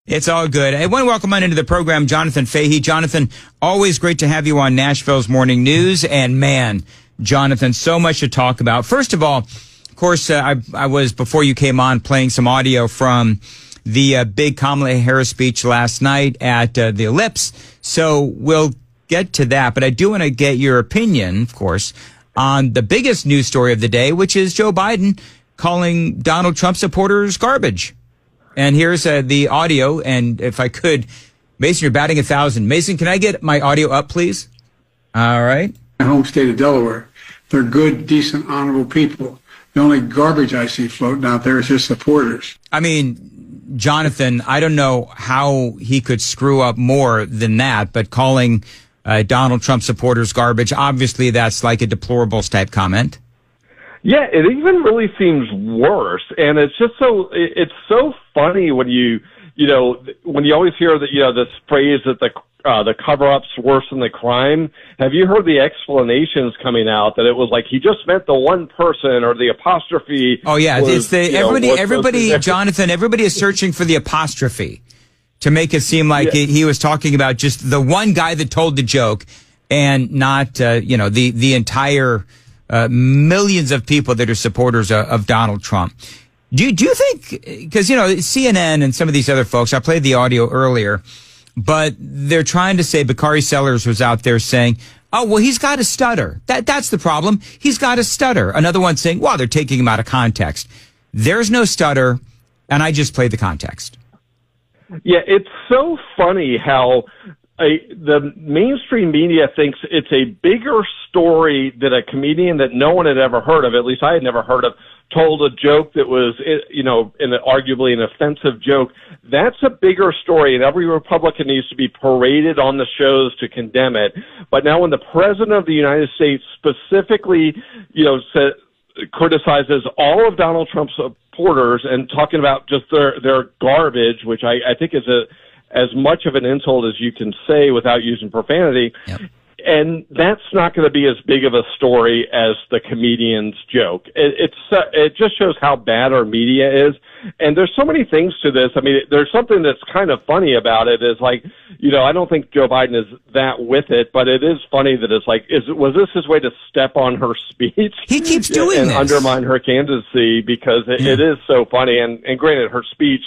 It's all good. I want to welcome on into the program Jonathan Fahey. Jonathan, always great to have you on Nashville's Morning News. And man, Jonathan, so much to talk about. First of all, of course, I was, before you came on, playing some audio from the big Kamala Harris speech last night at the Ellipse. So we'll get to that. But I do want to get your opinion, of course, on the biggest news story of the day, which is Joe Biden calling Donald Trump supporters garbage. And here's the audio. And if I could, Mason, you're batting 1,000. Mason, can I get my audio up, please? All right. My home state of Delaware. They're good, decent, honorable people. The only garbage I see floating out there is his supporters. I mean, Jonathan, I don't know how he could screw up more than that, but calling Donald Trump supporters garbage, obviously that's like a deplorables type comment. Yeah, it even really seems worse, and it's just it's so funny when you always hear that, this phrase that the cover-up's worse than the crime. Have you heard the explanations coming out that it was like he just meant the one person, or the apostrophe? Oh yeah, it's everybody, Jonathan, everybody is searching for the apostrophe to make it seem like he was talking about just the one guy that told the joke, and not the entire millions of people that are supporters of Donald Trump. Do you think, because, CNN and some of these other folks, I played the audio earlier, but they're trying to say, Bakari Sellers was out there saying, oh, well, he's got a stutter. That's the problem. He's got a stutter. Another one saying, well, they're taking him out of context. There's no stutter, and I just played the context. Yeah, it's so funny how the mainstream media thinks it's a bigger story that a comedian that no one had ever heard of, at least I had never heard of, told a joke that was, arguably an offensive joke. That's a bigger story, and every Republican needs to be paraded on the shows to condemn it. But now when the President of the United States specifically, criticizes all of Donald Trump's supporters and talking about just their garbage, which I think is as much of an insult as you can say without using profanity. Yep. And that's not going to be as big of a story as the comedian's joke. It just shows how bad our media is. And there's so many things to this. I mean, there's something that's kind of funny about it is like, I don't think Joe Biden is that with it, but it is funny that it's like, was this his way to step on her speech? He keeps doing and this. Undermine her candidacy, because it is so funny. And granted, her speech,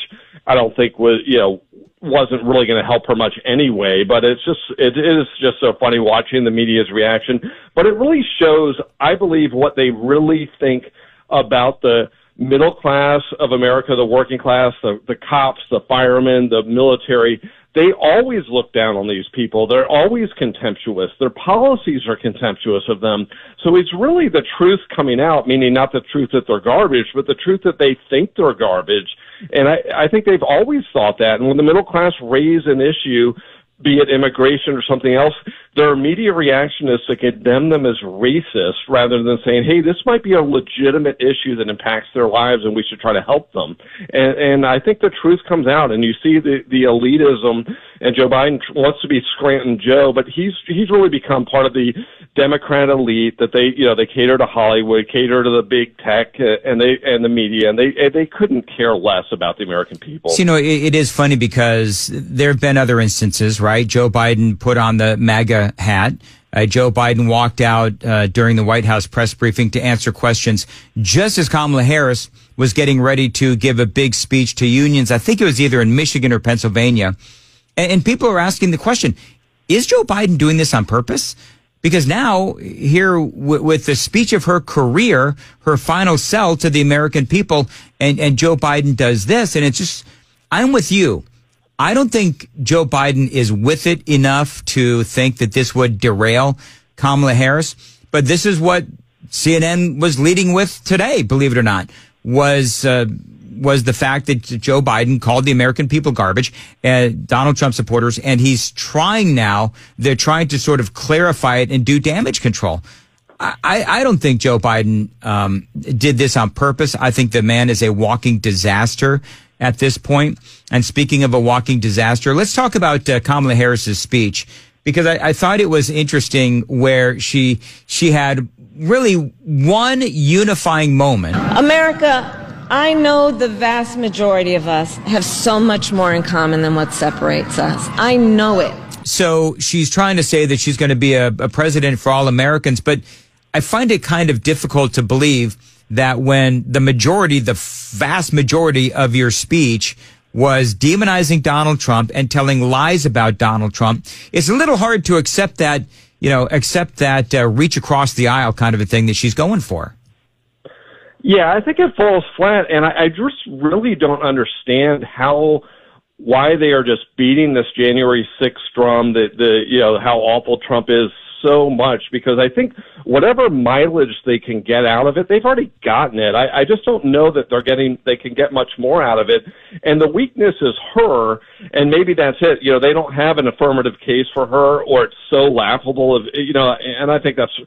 I don't think wasn't really going to help her much anyway, but it is just so funny watching the media's reaction. But it really shows, I believe, what they really think about the middle class of America, the working class, the cops, the firemen, the military. They always look down on these people. They're always contemptuous. Their policies are contemptuous of them. So it's really the truth coming out, meaning not the truth that they're garbage, but the truth that they think they're garbage. And I think they've always thought that. And when the middle class raise an issue, be it immigration or something else, their immediate reaction is to condemn them as racist rather than saying, hey, this might be a legitimate issue that impacts their lives and we should try to help them. And I think the truth comes out, and you see the elitism, and Joe Biden wants to be Scranton Joe, but he's really become part of the Democrat elite that they cater to Hollywood, cater to the big tech and the media, and they couldn't care less about the American people. So, it is funny because there have been other instances, right? Joe Biden put on the MAGA hat. Joe Biden walked out during the White House press briefing to answer questions just as Kamala Harris was getting ready to give a big speech to unions. I think it was either in Michigan or Pennsylvania. And people are asking the question, is Joe Biden doing this on purpose? Because now, here with the speech of her career, her final sell to the American people, and Joe Biden does this, and it's just, I'm with you. I don't think Joe Biden is with it enough to think that this would derail Kamala Harris. But this is what CNN was leading with today, believe it or not, was the fact that Joe Biden called the American people garbage, Donald Trump supporters, and they're trying to sort of clarify it and do damage control. I don't think Joe Biden did this on purpose. I think the man is a walking disaster at this point. And speaking of a walking disaster, let's talk about Kamala Harris's speech, because I thought it was interesting where she had really one unifying moment. America, I know the vast majority of us have so much more in common than what separates us. I know it. So she's trying to say that she's going to be a president for all Americans, but I find it kind of difficult to believe that when the vast majority of your speech was demonizing Donald Trump and telling lies about Donald Trump, it's a little hard to accept that, reach across the aisle kind of a thing that she's going for. Yeah, I think it falls flat, and I just really don't understand why they are just beating this January 6th drum, how awful Trump is so much, because I think whatever mileage they can get out of it, they've already gotten it. I just don't know that they can get much more out of it. And the weakness is her, and maybe that's it. They don't have an affirmative case for her, or it's so laughable and I think that's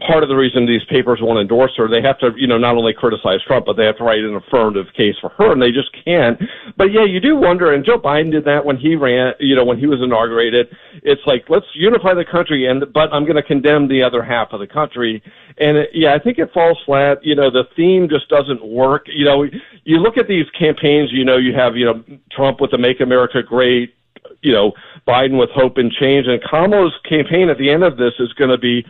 part of the reason these papers won't endorse her. They have to, not only criticize Trump, but they have to write an affirmative case for her, and they just can't. But yeah, you do wonder, and Joe Biden did that when he ran, when he was inaugurated. It's like, let's unify the country, but I'm going to condemn the other half of the country. And I think it falls flat. The theme just doesn't work. You look at these campaigns, you have, Trump with the Make America Great, Biden with Hope and Change, and Kamala's campaign at the end of this is going to be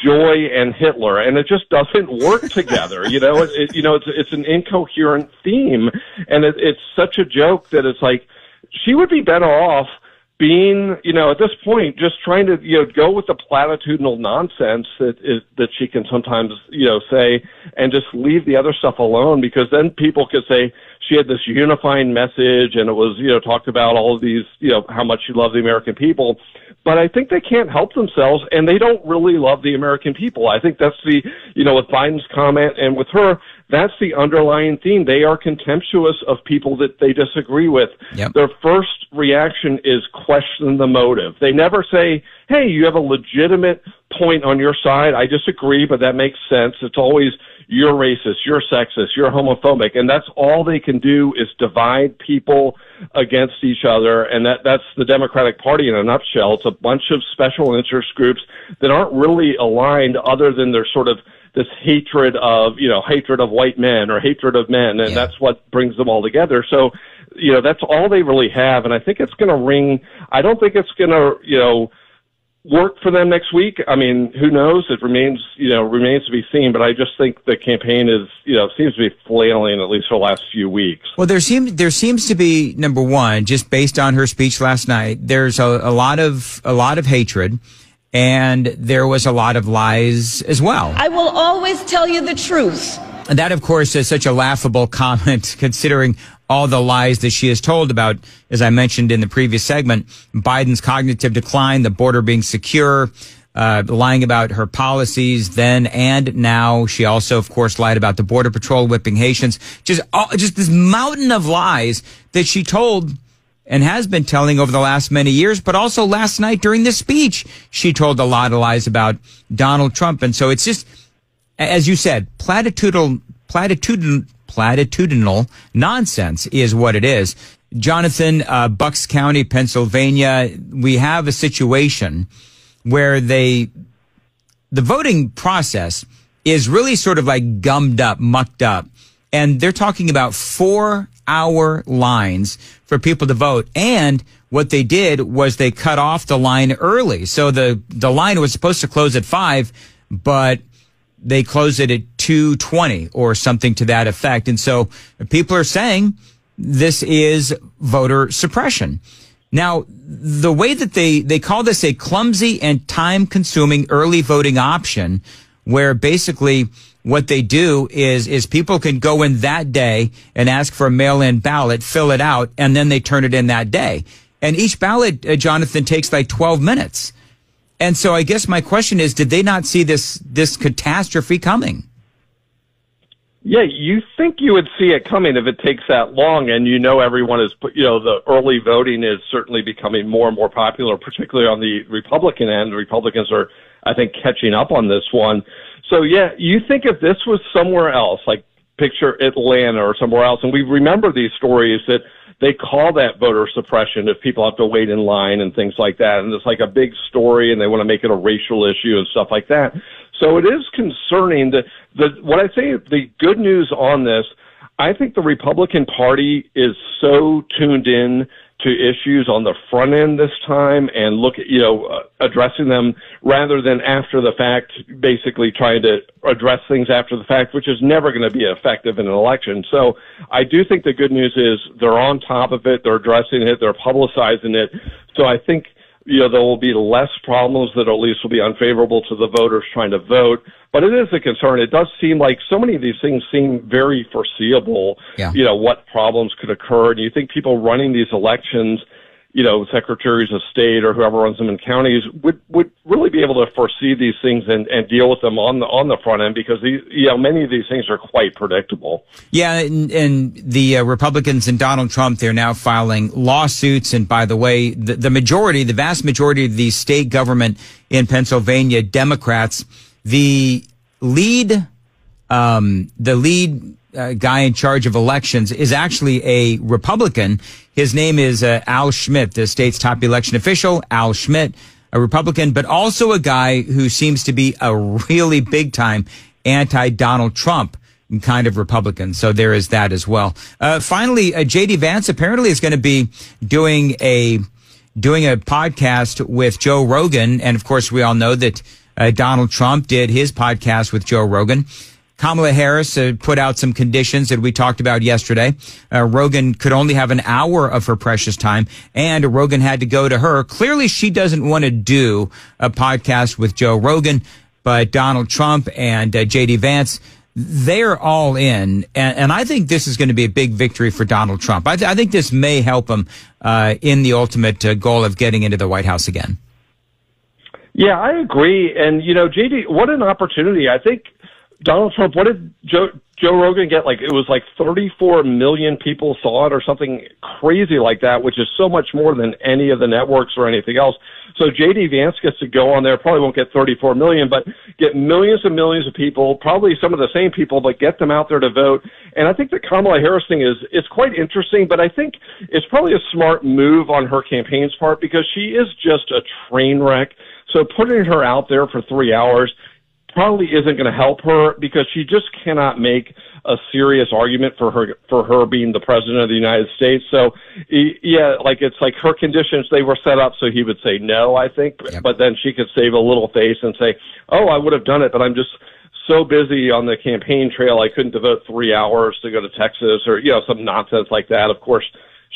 joy and Hitler, and it just doesn't work together. It's an incoherent theme, and it's such a joke that it's like she would be better off being, at this point, just trying to, go with the platitudinal nonsense that she can sometimes, say, and just leave the other stuff alone, because then people could say she had this unifying message, and it was, talked about all of these, how much she loved the American people. But I think they can't help themselves, and they don't really love the American people. I think that's with Biden's comment, and with her, that's the underlying theme. They are contemptuous of people that they disagree with. Yep. Their first reaction is question the motive. They never say, hey, you have a legitimate point on your side. I disagree, but that makes sense. It's always, you're racist, you're sexist, you're homophobic, and that's all they can do is divide people against each other, and that's the Democratic Party in a nutshell. It's a bunch of special interest groups that aren't really aligned other than their sort of this hatred of white men or hatred of men, and that's what brings them all together. So, that's all they really have, and I think it's going to ring. I don't think it's going to, work for them next week. I mean, who knows? It remains to be seen, but I just think the campaign is, seems to be flailing, at least for the last few weeks. Well, there seems to be, number one, just based on her speech last night, there's a lot of hatred, and there was a lot of lies as well. I will always tell you the truth. And that, of course, is such a laughable comment considering all the lies that she has told about, as I mentioned in the previous segment, Biden's cognitive decline, the border being secure, lying about her policies then and now. She also, of course, lied about the Border Patrol whipping Haitians. Just this mountain of lies that she told and has been telling over the last many years, but also last night during this speech, she told a lot of lies about Donald Trump. And so it's just, as you said, platitudinal nonsense is what it is. Jonathan, Bucks County, Pennsylvania, we have a situation where the voting process is really sort of like gummed up, mucked up. And they're talking about 4-hour lines for people to vote. And what they did was they cut off the line early. So the line was supposed to close at 5, but they closed it at 2:20 or something to that effect. And so people are saying this is voter suppression. Now, the way that they call this a clumsy and time-consuming early voting option, where basically what they do is people can go in that day and ask for a mail-in ballot, fill it out, and then they turn it in that day. And each ballot, Jonathan, takes like 12 minutes. And so I guess my question is, did they not see this catastrophe coming? Yeah, you think you would see it coming if it takes that long, and everyone is, the early voting is certainly becoming more and more popular, particularly on the Republican end. The Republicans are, I think, catching up on this one. So, yeah, you think if this was somewhere else, like picture Atlanta or somewhere else, and we remember these stories that they call that voter suppression if people have to wait in line and things like that, and it's like a big story, and they want to make it a racial issue and stuff like that. So it is concerning that what I say, the good news on this, I think the Republican Party is so tuned in to issues on the front end this time and addressing them rather than after the fact, basically trying to address things after the fact, which is never going to be effective in an election. So I do think the good news is they're on top of it. They're addressing it. They're publicizing it. So I think, there will be less problems that at least will be unfavorable to the voters trying to vote. But it is a concern. It does seem like so many of these things seem very foreseeable, what problems could occur. And you think people running these elections, secretaries of state or whoever runs them in counties would really be able to foresee these things and deal with them on the front end because many of these things are quite predictable. Yeah, and the Republicans and Donald Trump, they're now filing lawsuits. And by the way, the vast majority of the state government in Pennsylvania, Democrats, the lead guy in charge of elections is actually a Republican. His name is Al Schmidt, the state's top election official. Al Schmidt, a Republican, but also a guy who seems to be a really big time anti-Donald Trump kind of Republican. So there is that as well. Finally, J.D. Vance apparently is going to be doing a podcast with Joe Rogan. And of course, we all know that Donald Trump did his podcast with Joe Rogan. Kamala Harris put out some conditions that we talked about yesterday. Rogan could only have an hour of her precious time, and Rogan had to go to her. Clearly, she doesn't want to do a podcast with Joe Rogan, but Donald Trump and J.D. Vance, they're all in. And I think this is going to be a big victory for Donald Trump. I think this may help him in the ultimate goal of getting into the White House again. Yeah, I agree. And, J.D., what an opportunity. I think Donald Trump, what did Joe Rogan get? It was 34 million people saw it or something crazy like that, which is so much more than any of the networks or anything else. So J.D. Vance gets to go on there, probably won't get 34 million, but get millions and millions of people, probably some of the same people, but get them out there to vote. And I think the Kamala Harris thing is quite interesting, but I think it's probably a smart move on her campaign's part because she is just a train wreck. So putting her out there for 3 hours probably isn't going to help her because she just cannot make a serious argument for her being the president of the United States. So, yeah, it's like her conditions, they were set up so he would say no, I think. Yep. But then she could save a little face and say, oh, I would have done it, but I'm just so busy on the campaign trail I couldn't devote 3 hours to go to Texas or, some nonsense like that. Of course,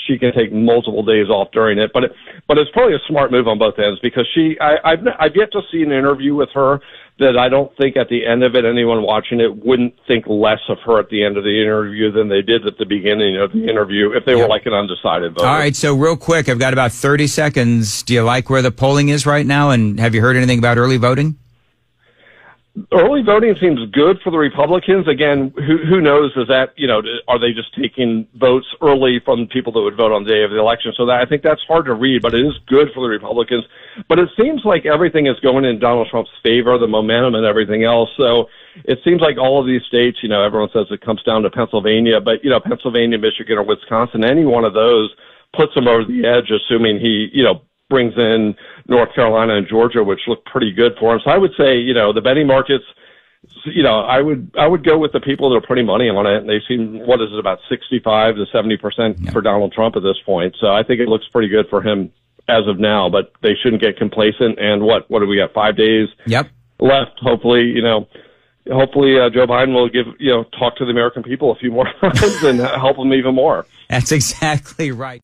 she can take multiple days off during it, but it's probably a smart move on both ends because I've yet to see an interview with her that I don't think at the end of it, anyone watching it wouldn't think less of her at the end of the interview than they did at the beginning of the interview if they were an undecided voter. All right, so real quick, I've got about 30 seconds. Do you like where the polling is right now, and have you heard anything about early voting? Early voting seems good for the Republicans. Again, who knows? Is that, are they just taking votes early from people that would vote on the day of the election? So I think that's hard to read, but it is good for the Republicans. But it seems like everything is going in Donald Trump's favor, the momentum and everything else. So it seems like all of these states, everyone says it comes down to Pennsylvania, but, Pennsylvania, Michigan, or Wisconsin, any one of those puts them over the edge, assuming he, brings in North Carolina and Georgia, which look pretty good for him. So I would say, the betting markets, I would go with the people that are putting money on it. And they seem, about 65 to 70% for Donald Trump at this point. So I think it looks pretty good for him as of now, but they shouldn't get complacent. And what do we got? 5 days left. Hopefully, Joe Biden will talk to the American people a few more times and help them even more. That's exactly right.